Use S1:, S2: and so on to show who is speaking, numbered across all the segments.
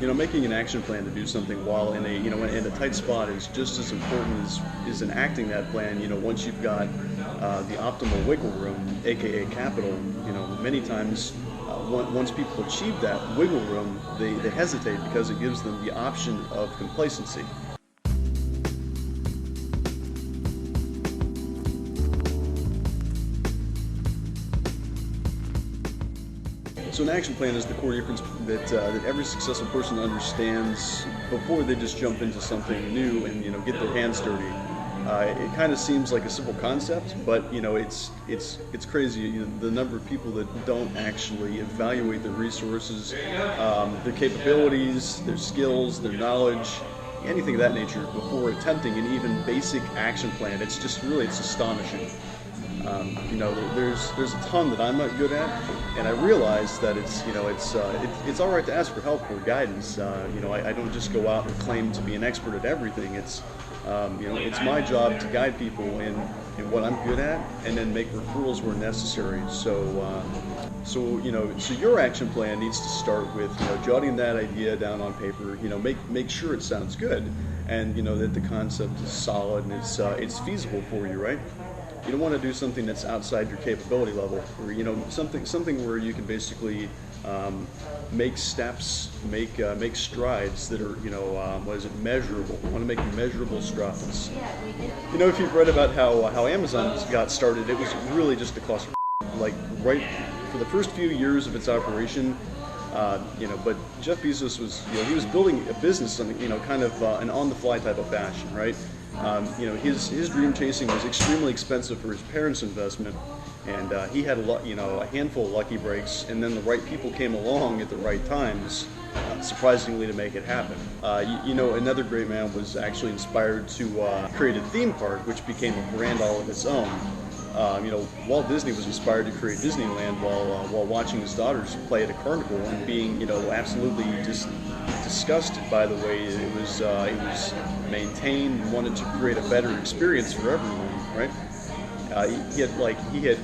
S1: Making an action plan to do something while in a tight spot is just as important as enacting that plan. Once you've got the optimal wiggle room, aka capital, many times once people achieve that wiggle room, they hesitate because it gives them the option of complacency. So an action plan is the core difference that every successful person understands before they just jump into something new and get their hands dirty. It kind of seems like a simple concept, but it's crazy. The number of people that don't actually evaluate their resources, their capabilities, their skills, their knowledge, anything of that nature before attempting an even basic action plan. It's astonishing. There's a ton that I'm not good at, and I realize that it's all right to ask for help or guidance. I don't just go out and claim to be an expert at everything. It's my job to guide people in what I'm good at, and then make referrals where necessary. So your action plan needs to start with jotting that idea down on paper. Make sure it sounds good, and that the concept is solid and it's feasible for you, right? You don't want to do something that's outside your capability level, or something where you can basically make steps, make strides that are measurable. You want to make measurable strides. If you've read about how Amazon got started, it was really just a cluster. Like right for the first few years of its operation, but Jeff Bezos he was building a business on kind of an on-the-fly type of fashion, right? His dream chasing was extremely expensive for his parents' investment, and he had a handful of lucky breaks, and then the right people came along at the right times, surprisingly, to make it happen. Another great man was actually inspired to create a theme park, which became a brand all of its own. Walt Disney was inspired to create Disneyland while watching his daughters play at a carnival and being, absolutely just disgusted by the way it was maintained, and wanted to create a better experience for everyone, right? He had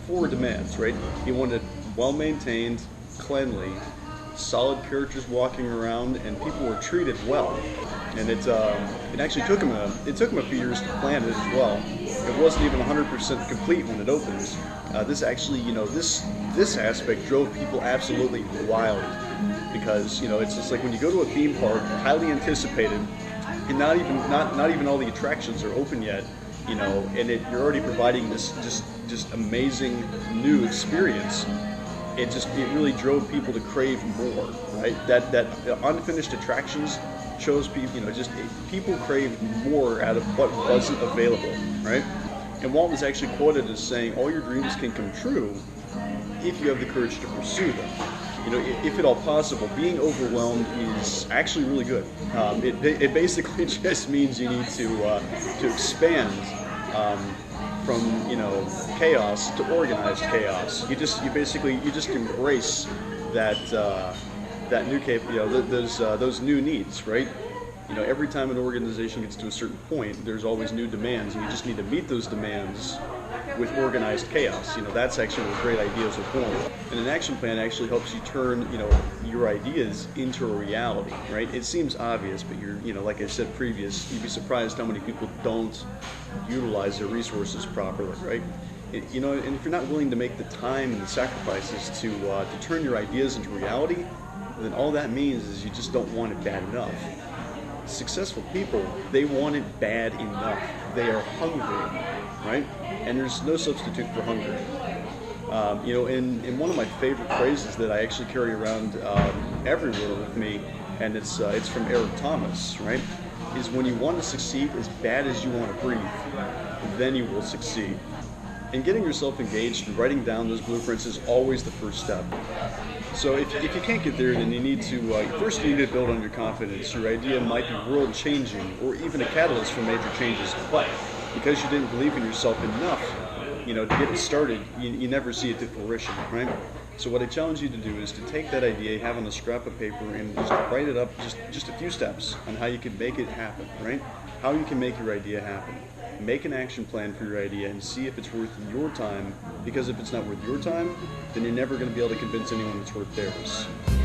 S1: four demands, right? He wanted well maintained, cleanly, solid characters walking around, and people were treated well. And it actually took him a few years to plan it as well. It wasn't even 100% complete when it opened. This aspect drove people absolutely wild, because it's just like when you go to a theme park, highly anticipated, and not even all the attractions are open yet, and you're already providing this just amazing new experience. It really drove people to crave more, right? That unfinished attractions shows people, people craved more out of what wasn't available, right? And Walt was actually quoted as saying, "All your dreams can come true if you have the courage to pursue them." If at all possible, being overwhelmed is actually really good. It basically just means you need to expand from chaos to organized chaos. You just embrace that new those new needs, right? Every time an organization gets to a certain point, there's always new demands, and you just need to meet those demands with organized chaos. That's actually where great ideas are born. And an action plan actually helps you turn your ideas into a reality, right? It seems obvious, but like I said previous, you'd be surprised how many people don't utilize their resources properly, right? And if you're not willing to make the time and the sacrifices to turn your ideas into reality, then all that means is you just don't want it bad enough. Successful people, they want it bad enough. They are hungry, right? And there's no substitute for hunger. In one of my favorite phrases that I actually carry around everywhere with me, and it's from Eric Thomas, right? Is when you want to succeed as bad as you want to breathe, then you will succeed. And getting yourself engaged and writing down those blueprints is always the first step. So if you can't get there, then you need to first build on your confidence. Your idea might be world-changing, or even a catalyst for major changes. But because you didn't believe in yourself enough, to get it started, you never see it to fruition, right? So what I challenge you to do is to take that idea, have on a scrap of paper, and just write it up, just a few steps on how you can make it happen, right? How you can make your idea happen. make an action plan for your idea and see if it's worth your time, because if it's not worth your time, then you're never going to be able to convince anyone it's worth theirs.